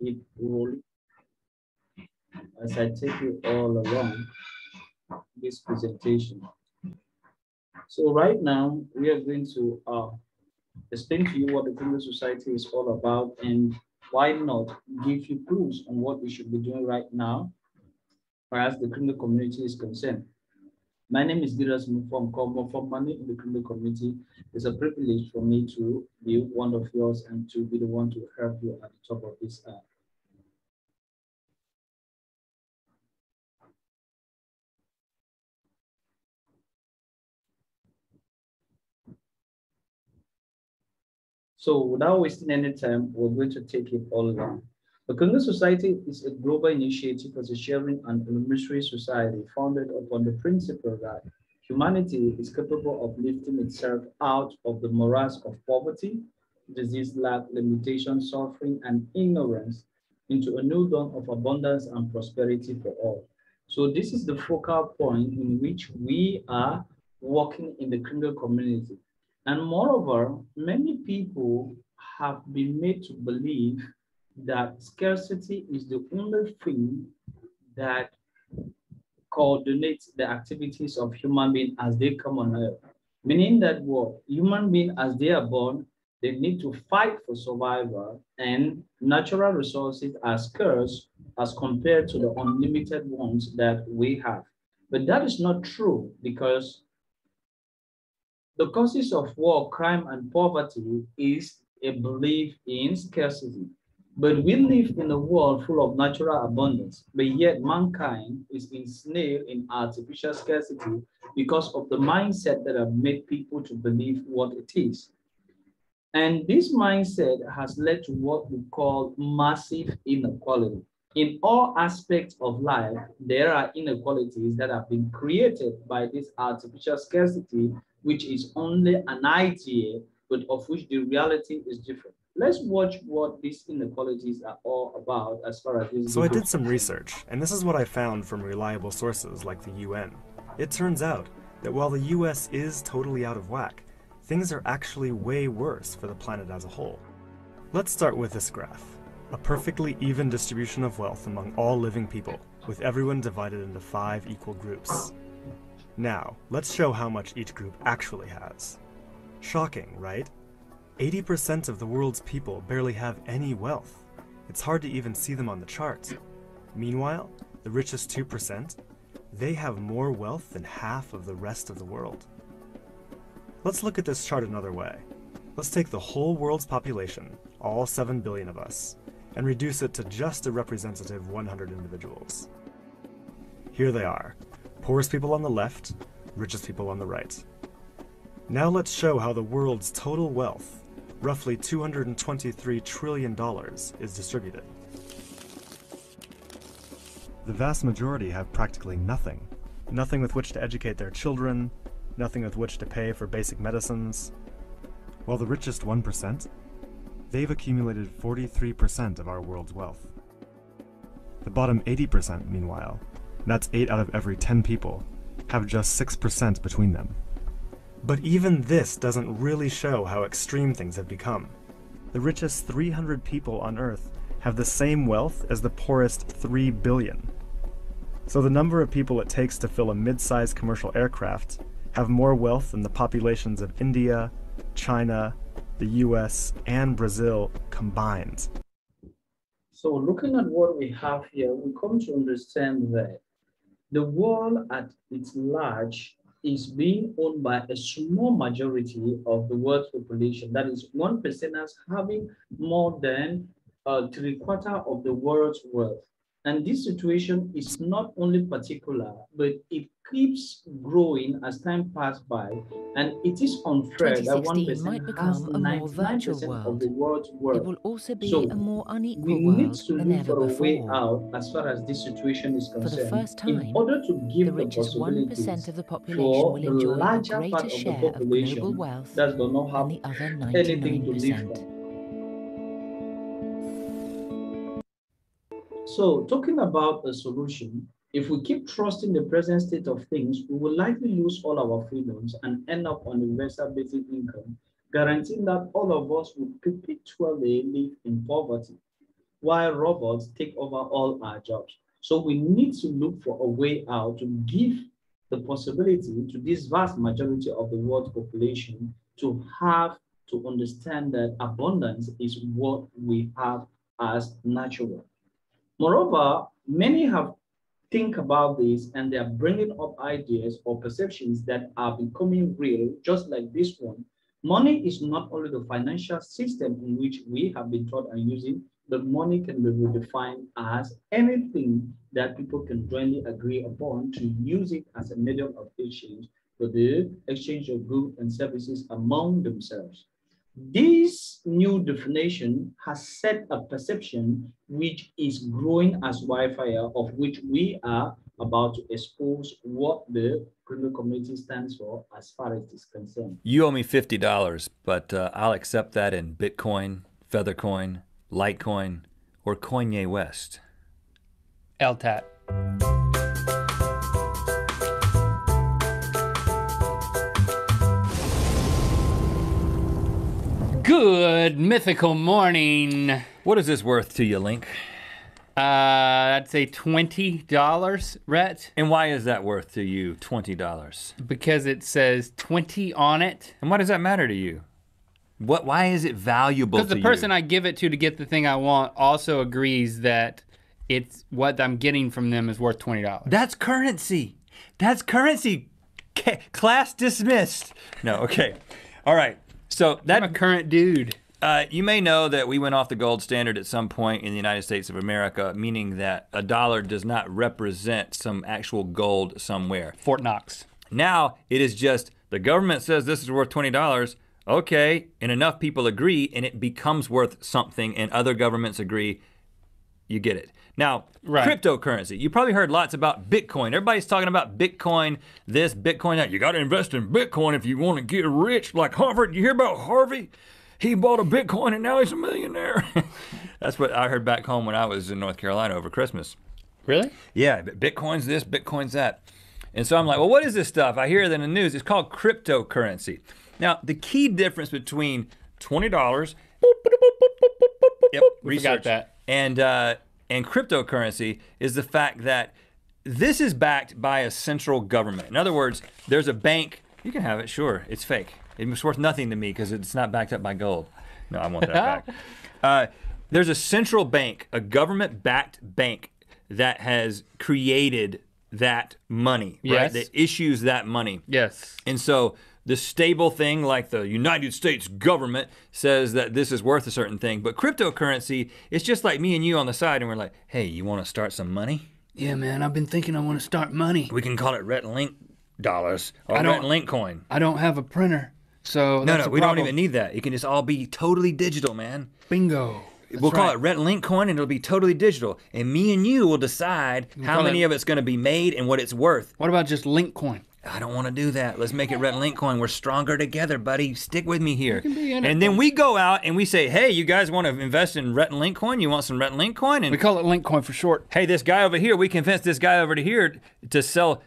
it rolling as I take you all along this presentation. So right now, we are going to explain to you what the Criminal Society is all about and why not give you clues on what we should be doing right now as the criminal community is concerned. My name is Diras Mufom Komo from Money in the Criminal Community. It's a privilege for me to be one of yours and to be the one to help you at the top of this So without wasting any time, we're going to take it all along. The Congo Society is a global initiative for the sharing and illuminatory society founded upon the principle that humanity is capable of lifting itself out of the morass of poverty, disease, lack, limitation, suffering, and ignorance into a new dawn of abundance and prosperity for all. So this is the focal point in which we are working in the criminal community. And moreover, many people have been made to believe that scarcity is the only thing that coordinates the activities of human beings as they come on earth. Meaning that what human beings as they are born, they need to fight for survival and natural resources are scarce as compared to the unlimited ones that we have. But that is not true because the causes of war, crime, and poverty is a belief in scarcity. But we live in a world full of natural abundance, but yet mankind is ensnared in artificial scarcity because of the mindset that have made people to believe what it is. And this mindset has led to what we call massive inequality. In all aspects of life, there are inequalities that have been created by this artificial scarcity, which is only an idea, but of which the reality is different. Let's watch what these inequalities are all about as far as this. So I did some research, and this is what I found from reliable sources like the UN. It turns out that while the US is totally out of whack, things are actually way worse for the planet as a whole. Let's start with this graph. A perfectly even distribution of wealth among all living people, with everyone divided into 5 equal groups. Now, let's show how much each group actually has. Shocking, right? 80% of the world's people barely have any wealth. It's hard to even see them on the charts. Meanwhile, the richest 2%, they have more wealth than half of the rest of the world. Let's look at this chart another way. Let's take the whole world's population, all 7 billion of us, and reduce it to just a representative 100 individuals. Here they are, poorest people on the left, richest people on the right. Now let's show how the world's total wealth, roughly $223 trillion, is distributed. The vast majority have practically nothing. Nothing with which to educate their children, nothing with which to pay for basic medicines. While the richest 1%, they've accumulated 43% of our world's wealth. The bottom 80%, meanwhile, that's 8 out of every 10 people, have just 6% between them. But even this doesn't really show how extreme things have become. The richest 300 people on Earth have the same wealth as the poorest 3 billion. So the number of people it takes to fill a mid-sized commercial aircraft have more wealth than the populations of India, China, the US, and Brazil combined. So looking at what we have here, we come to understand that the world at its large is being owned by a small majority of the world's population. That is 1%ers having more than 3/4 of the world's wealth. And this situation is not only particular, but it keeps growing as time passes by. And it is unfair that 1% might has become a more virtual 99% of world. the world's wealth. It will also be So a more we unequal need world to than look ever for a way before. out as far as this situation is For the concerned, first in time, order to the give the richest 1% possibilities of the population for will the enjoy a larger greater part of the share of global population wealth that do not have than the other anything to live 99%. from. So talking about a solution, if we keep trusting the present state of things, we will likely lose all our freedoms and end up on universal basic income, guaranteeing that all of us will perpetually live in poverty. while robots take over all our jobs. So we need to look for a way out to give the possibility to this vast majority of the world's population to have to understand that abundance is what we have as natural. Moreover, many have think about this and they are bringing up ideas or perceptions that are becoming real, just like this one. Money is not only the financial system in which we have been taught and using, but money can be redefined as anything that people can jointly agree upon to use it as a medium of exchange for the exchange of goods and services among themselves. This new definition has set a perception which is growing as wildfire, of which we are about to expose what the criminal community stands for as far as it is concerned. You owe me $50, but I'll accept that in Bitcoin, Feathercoin, Litecoin, or Kanye West. LTAT. Good mythical morning. What is this worth to you, Link? I'd say $20, Rhett. And why is that worth to you, $20? Because it says 20 on it. And why does that matter to you? Why is it valuable to you? Because the person I give it to get the thing I want also agrees that it's what I'm getting from them is worth $20. That's currency. That's currency. Class dismissed. No, okay. All right. So I'm a current dude. You may know that we went off the gold standard at some point in the United States of America, meaning that a dollar does not represent some actual gold somewhere. Fort Knox. Now it is just the government says this is worth $20. Okay, and enough people agree and it becomes worth something and other governments agree, you get it. Now, cryptocurrency. You probably heard lots about Bitcoin. Everybody's talking about Bitcoin this, Bitcoin that. You gotta invest in Bitcoin if you wanna get rich, like Harvard. You hear about Harvey? He bought a Bitcoin and now he's a millionaire. That's what I heard back home when I was in North Carolina over Christmas. Really? Yeah, Bitcoin's this, Bitcoin's that. And so I'm like, well, what is this stuff? I hear it in the news. It's called cryptocurrency. Now, the key difference between $20, yep, we forgot that. And cryptocurrency is the fact that this is backed by a central government. In other words, there's a bank, you can have it, sure, it's fake. It's worth nothing to me because it's not backed up by gold. No, I want that back. There's a central bank, a government-backed bank that has created that money, right? Yes. That issues that money. Yes. And so the stable thing like the United States government says that this is worth a certain thing, but cryptocurrency, it's just like me and you on the side and we're like, hey, you wanna start some money? Yeah, man, I've been thinking I want to start money. We can call it Rhett and Link dollars or Rhett and Link coin. I don't have a printer, so No, we don't even need that. It can just all be totally digital, man. Bingo. We'll call it Rhett and Link coin and it'll be totally digital. And me and you will decide how many of it's gonna be made and what it's worth. What about just Link coin? I don't want to do that. Let's make it Rhett and Link coin. We're stronger together, buddy. Stick with me here. You can be in it. And then we go out and we say, hey, you guys want to invest in Rhett and Link coin? You want some Rhett and Link coin? And We call it Link coin for short. hey, this guy over here, we convinced this guy over to here to sell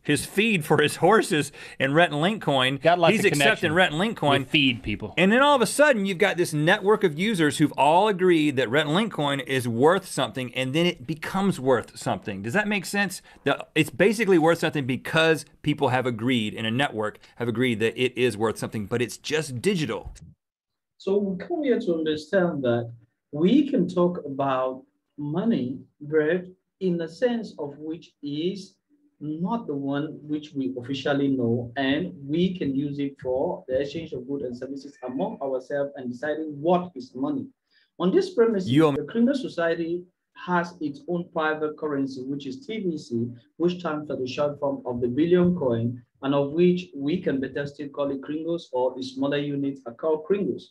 his feed for his horses in Rhett and Link coin. Got like He's a accepting connection Rhett and Link coin. with feed people. And then all of a sudden, you've got this network of users who've all agreed that Rhett and Link coin is worth something, and then it becomes worth something. Does that make sense? It's basically worth something because people have agreed, in a network, have agreed that it is worth something, but it's just digital. So we come here to understand that we can talk about money, but in the sense of which is not the one which we officially know, and we can use it for the exchange of goods and services among ourselves and deciding what is money. On this premise, the criminal society has its own private currency, which is TBC, which stands for the short form of the billion coin, and of which we can better still call it kringos, or the smaller units are called kringos.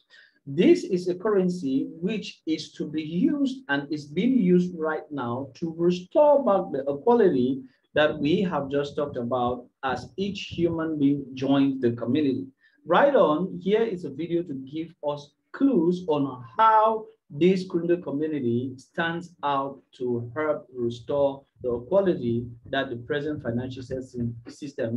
This is a currency which is to be used and is being used right now to restore back the equality that we have just talked about as each human being joins the community. Right on, here is a video to give us clues on how this criminal community stands out to help restore the equality that the present financial system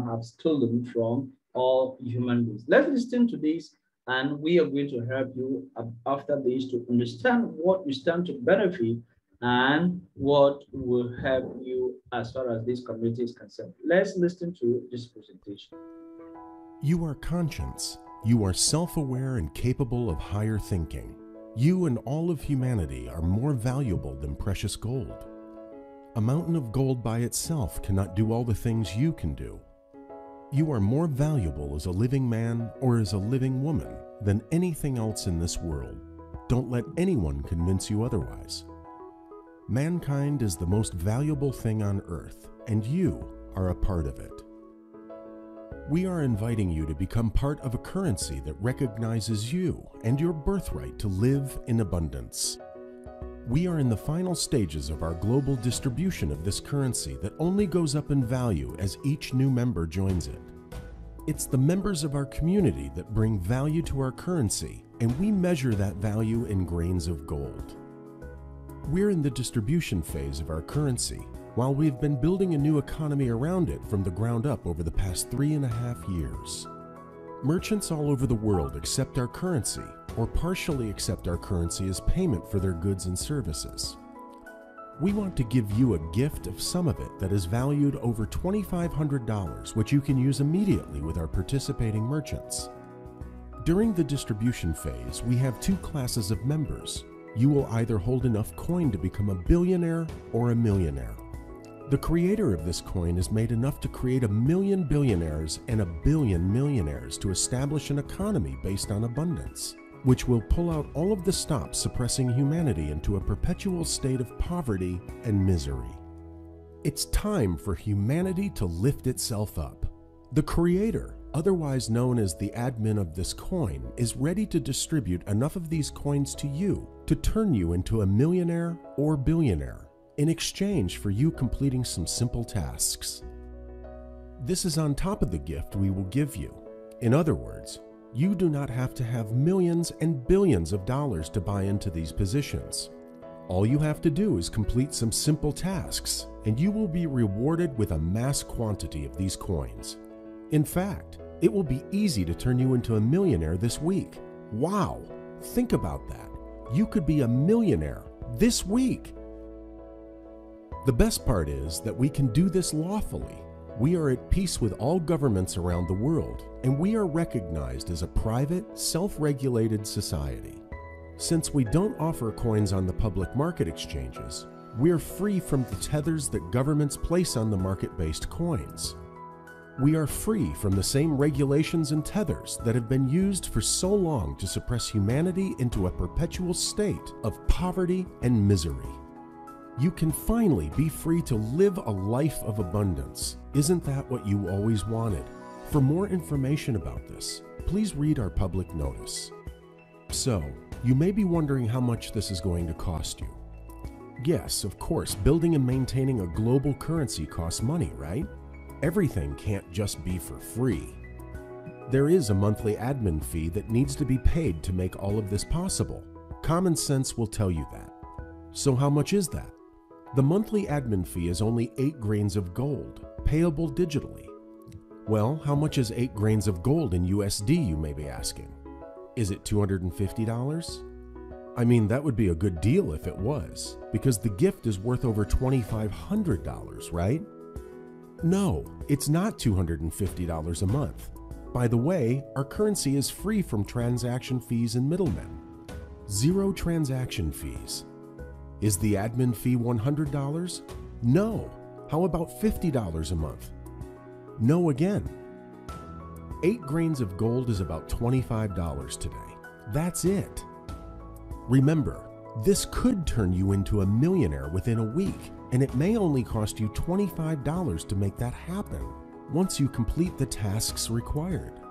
has stolen from all human beings. Let's listen to this And we are going to help you after this to understand what you stand to benefit and what will help you as far as this community is concerned. Let's listen to this presentation. You are conscious. You are self-aware and capable of higher thinking. You and all of humanity are more valuable than precious gold. A mountain of gold by itself cannot do all the things you can do. You are more valuable as a living man or as a living woman than anything else in this world. Don't let anyone convince you otherwise. Mankind is the most valuable thing on earth, and you are a part of it. We are inviting you to become part of a currency that recognizes you and your birthright to live in abundance. We are in the final stages of our global distribution of this currency that only goes up in value as each new member joins it. It's the members of our community that bring value to our currency, and we measure that value in grains of gold. We're in the distribution phase of our currency, while we've been building a new economy around it from the ground up over the past 3.5 years. Merchants all over the world accept our currency or partially accept our currency as payment for their goods and services. We want to give you a gift of some of it that is valued over $2,500, which you can use immediately with our participating merchants. During the distribution phase, we have two classes of members. You will either hold enough coin to become a billionaire or a millionaire. The creator of this coin has made enough to create 1 million billionaires and 1 billion millionaires to establish an economy based on abundance, which will pull out all of the stops suppressing humanity into a perpetual state of poverty and misery. It's time for humanity to lift itself up. The creator, otherwise known as the admin of this coin, is ready to distribute enough of these coins to you to turn you into a millionaire or billionaire, in exchange for you completing some simple tasks. This is on top of the gift we will give you. In other words, you do not have to have millions and billions of dollars to buy into these positions. All you have to do is complete some simple tasks, and you will be rewarded with a mass quantity of these coins. In fact, it will be easy to turn you into a millionaire this week. Wow! Think about that. You could be a millionaire this week. The best part is that we can do this lawfully. We are at peace with all governments around the world, and we are recognized as a private, self-regulated society. Since we don't offer coins on the public market exchanges, we're free from the tethers that governments place on the market-based coins. We are free from the same regulations and tethers that have been used for so long to suppress humanity into a perpetual state of poverty and misery. You can finally be free to live a life of abundance. Isn't that what you always wanted? For more information about this, please read our public notice. So, you may be wondering how much this is going to cost you. Yes, of course, building and maintaining a global currency costs money, right? Everything can't just be for free. There is a monthly admin fee that needs to be paid to make all of this possible. Common sense will tell you that. So how much is that? The monthly admin fee is only 8 grains of gold, payable digitally. Well, how much is 8 grains of gold in USD, you may be asking? Is it $250? I mean, that would be a good deal if it was, because the gift is worth over $2,500, right? No, it's not $250 a month. By the way, our currency is free from transaction fees and middlemen. 0 transaction fees. Is the admin fee $100? No. How about $50 a month? No again. 8 grains of gold is about $25 today. That's it. Remember, this could turn you into a millionaire within a week, and it may only cost you $25 to make that happen once you complete the tasks required.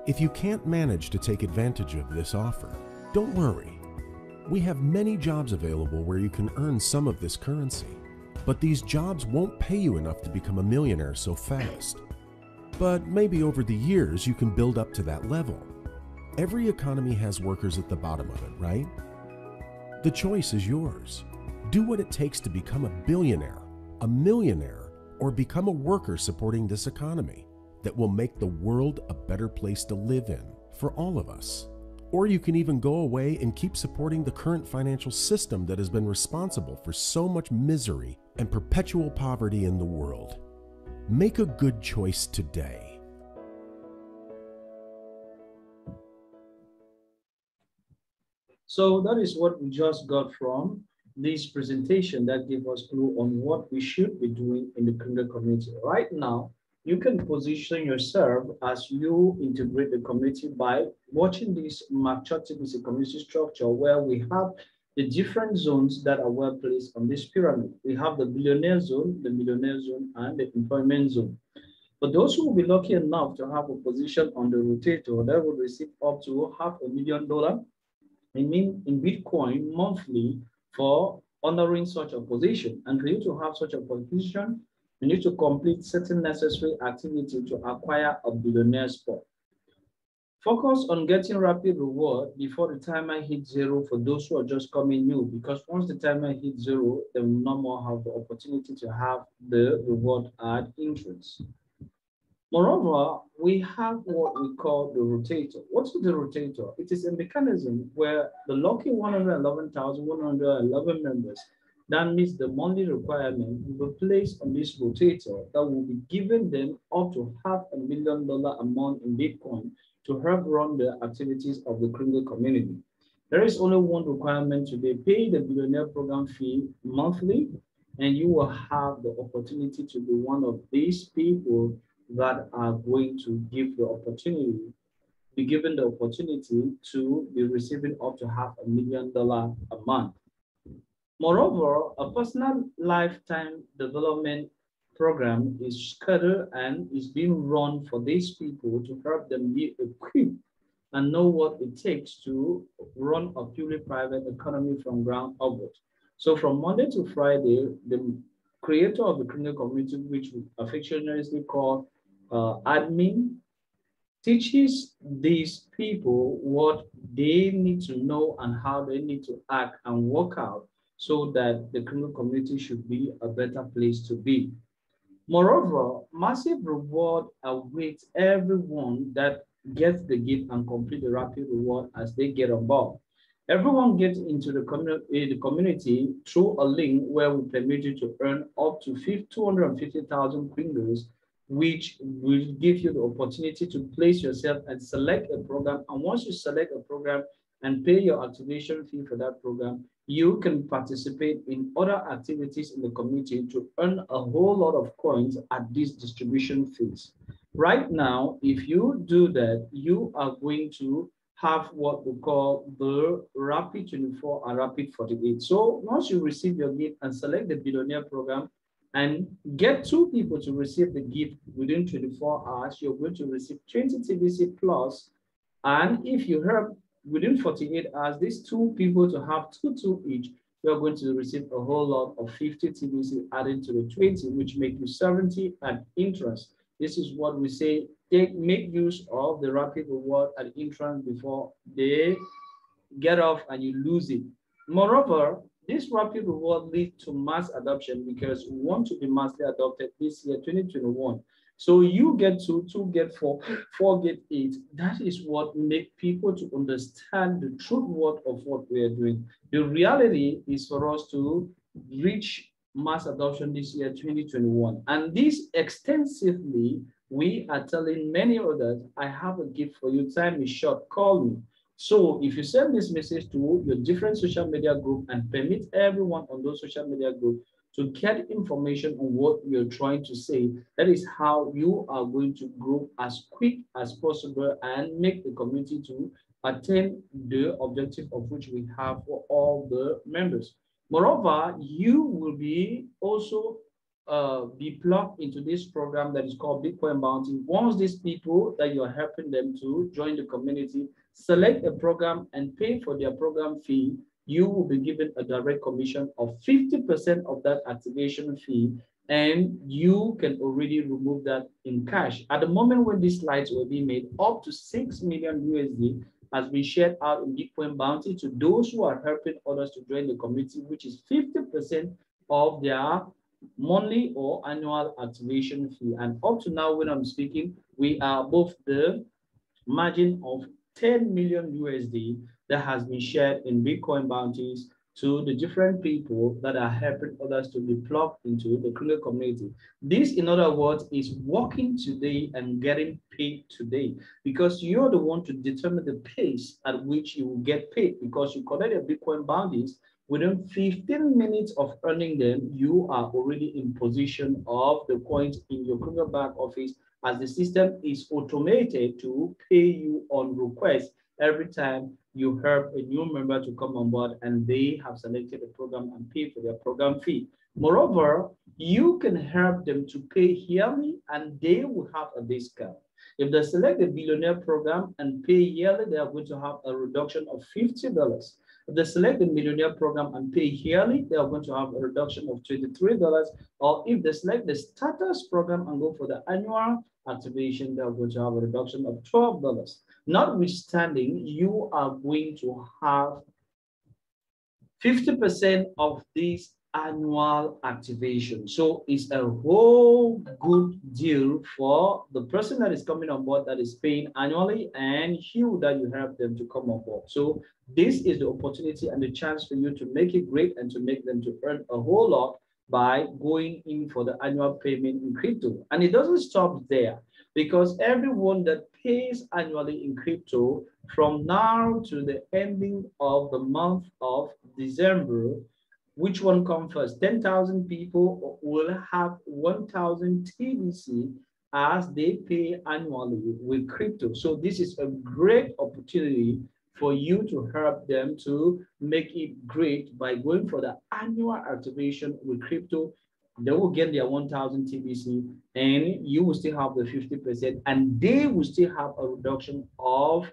If you can't manage to take advantage of this offer, don't worry. We have many jobs available where you can earn some of this currency, but these jobs won't pay you enough to become a millionaire so fast. But maybe over the years you can build up to that level. Every economy has workers at the bottom of it, right? The choice is yours. Do what it takes to become a billionaire, a millionaire, or become a worker supporting this economy that will make the world a better place to live in for all of us. Or you can even go away and keep supporting the current financial system that has been responsible for so much misery and perpetual poverty in the world. Make a good choice today. So that is what we just got from this presentation that gave us clue on what we should be doing in the criminal community. Right now, you can position yourself as you integrate the community by watching this mature TBC community structure where we have the different zones that are well placed on this pyramid. We have the billionaire zone, the millionaire zone, and the employment zone. For those who will be lucky enough to have a position on the rotator, they will receive up to $500,000 in Bitcoin monthly for honoring such a position. And for you to have such a position, you need to complete certain necessary activity to acquire a billionaire spot. Focus on getting rapid reward before the timer hits zero for those who are just coming new, because once the timer hits zero, they will no more have the opportunity to have the reward at interest. Moreover, we have what we call the rotator. What is the rotator? It is a mechanism where the lucky 111,111 members that meets the monthly requirement will be placed on this rotator that will be giving them up to $500,000 a month in Bitcoin to help run the activities of the criminal community. There is only one requirement today: pay the Billionaire Program fee monthly, and you will have the opportunity to be one of these people that are going to be given the opportunity to be receiving up to $500,000 a month. Moreover, a personal lifetime development program is scheduled and is being run for these people to help them be equipped and know what it takes to run a purely private economy from ground upward. So from Monday to Friday, the creator of the criminal community, which we affectionately call admin, teaches these people what they need to know and how they need to act and work out so that the criminal community should be a better place to be. Moreover, massive reward awaits everyone that gets the gift and complete the rapid reward as they get on board. Everyone gets into the community through a link where we permit you to earn up to 250,000 fingers, which will give you the opportunity to place yourself and select a program. And once you select a program and pay your activation fee for that program, you can participate in other activities in the community to earn a whole lot of coins at these distribution fees. Right now, if you do that, you are going to have what we call the Rapid 24 and Rapid 48. So once you receive your gift and select the Billionaire Program and get 2 people to receive the gift within 24 hours, you're going to receive 20 TBC plus. And if you help within 48 hours, these 2 people to have 2 each, you're going to receive a whole lot of 50 TBC added to the 20, which make you 70 at interest. This is what we say, make use of the rapid reward at interest before they get off and you lose it. Moreover, this rapid reward leads to mass adoption because we want to be massively adopted this year, 2021. So you get 2, 2 get 4, 4 get 8. That is what makes people to understand the truth word of what we are doing. The reality is for us to reach mass adoption this year, 2021. And this extensively, we are telling many others, I have a gift for you. Time is short, call me. So if you send this message to your different social media group and permit everyone on those social media groups to get information on what you're trying to say, that is how you are going to grow as quick as possible and make the community to attain the objective of which we have for all the members. Moreover, you will be also be plugged into this program that is called Bitcoin Bounty. Once these people that you are helping them to join the community select a program and pay for their program fee, you will be given a direct commission of 50% of that activation fee, and you can already remove that in cash. At the moment when these slides were being made, up to 6 million USD has been shared out in Bitcoin Bounty to those who are helping others to join the community, which is 50% of their monthly or annual activation fee. And up to now, when I'm speaking, we are above the margin of 10 million USD that has been shared in Bitcoin bounties to the different people that are helping others to be plugged into the criminal community. This, in other words, is working today and getting paid today, because you're the one to determine the pace at which you will get paid, because you collect your Bitcoin bounties. Within 15 minutes of earning them, you are already in position of the coins in your criminal back office, as the system is automated to pay you on request every time you help a new member to come on board and they have selected a program and pay for their program fee. Moreover, you can help them to pay yearly and they will have a discount. If they select the Billionaire Program and pay yearly, they are going to have a reduction of $50. If they select the Millionaire Program and pay yearly, they are going to have a reduction of $23. Or if they select the Starters Program and go for the annual activation, they are going to have a reduction of $12. Notwithstanding, you are going to have 50% of this annual activation. So it's a whole good deal for the person that is coming on board that is paying annually and you that you help them to come on board. So this is the opportunity and the chance for you to make it great and to make them to earn a whole lot by going in for the annual payment in crypto. And it doesn't stop there, because everyone that pays annually in crypto from now to the ending of the month of December, which one comes first? 10,000 people will have 1,000 TBC as they pay annually with crypto. So this is a great opportunity for you to help them to make it great by going for the annual activation with crypto. They will get their 1,000 TBC and you will still have the 50%, and they will still have a reduction of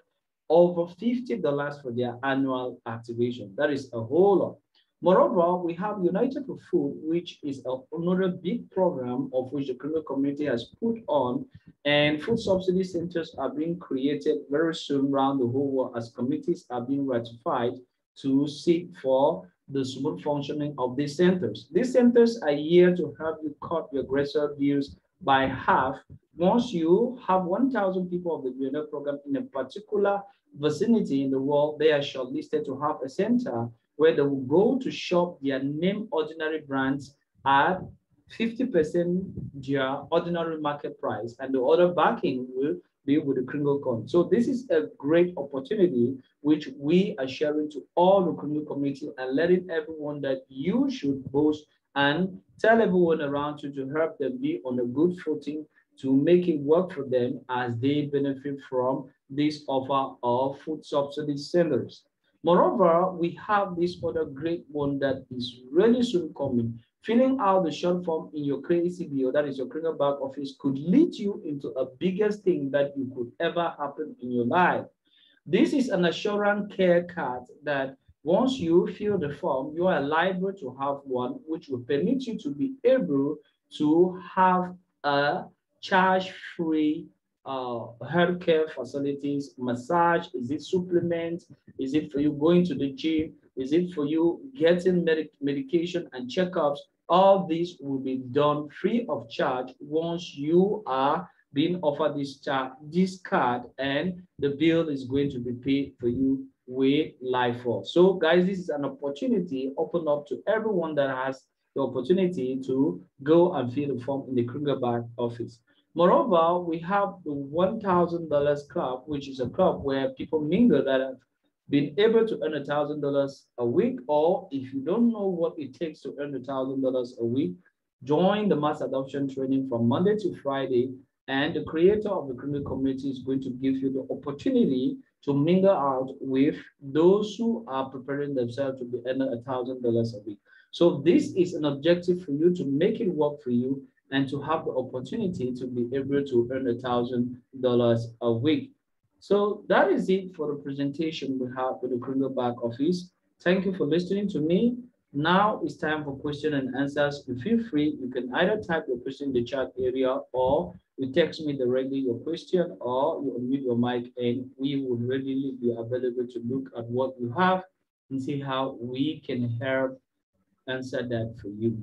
over $50 for their annual activation. That is a whole lot. Moreover, we have United for Food, which is another big program of which the criminal community has put on, and food subsidy centers are being created very soon around the whole world as committees are being ratified to seek for the smooth functioning of these centers. These centers are here to help you cut your grocery bills by half. Once you have 1,000 people of the Billionaire Program in a particular vicinity in the world, they are shortlisted to have a center where they will go to shop their name ordinary brands at 50% their ordinary market price, and the other backing will be with the criminal coin. So this is a great opportunity which we are sharing to all the criminal community and letting everyone that you should boast and tell everyone around you to help them be on a good footing to make it work for them as they benefit from this offer of food subsidy centers. Moreover, we have this other great one that is really soon coming. Filling out the short form in your KCBO, that is your criminal back office, could lead you into a biggest thing that you could ever happen in your life. This is an assurance care card that once you fill the form, you are liable to have one, which will permit you to be able to have a charge-free healthcare facilities, massage. Is it supplement? Is it for you going to the gym? Is it for you getting medication and checkups? All this will be done free of charge once you are being offered this card, and the bill is going to be paid for you with life force. So guys, this is an opportunity open up to everyone that has the opportunity to go and fill the form in the criminal back office. Moreover, we have the $1,000 club, which is a club where people mingle that have been able to earn $1,000 a week, or if you don't know what it takes to earn $1,000 a week, join the mass adoption training from Monday to Friday, and the creator of the criminal community is going to give you the opportunity to mingle out with those who are preparing themselves to be earning $1,000 a week. So this is an objective for you to make it work for you and to have the opportunity to be able to earn $1,000 a week. So that is it for the presentation we have with the criminal back office. Thank you for listening to me. Now it's time for question and answers. You feel free, you can either type your question in the chat area, or you text me directly your question, or you unmute your mic and we will readily be available to look at what you have and see how we can help answer that for you.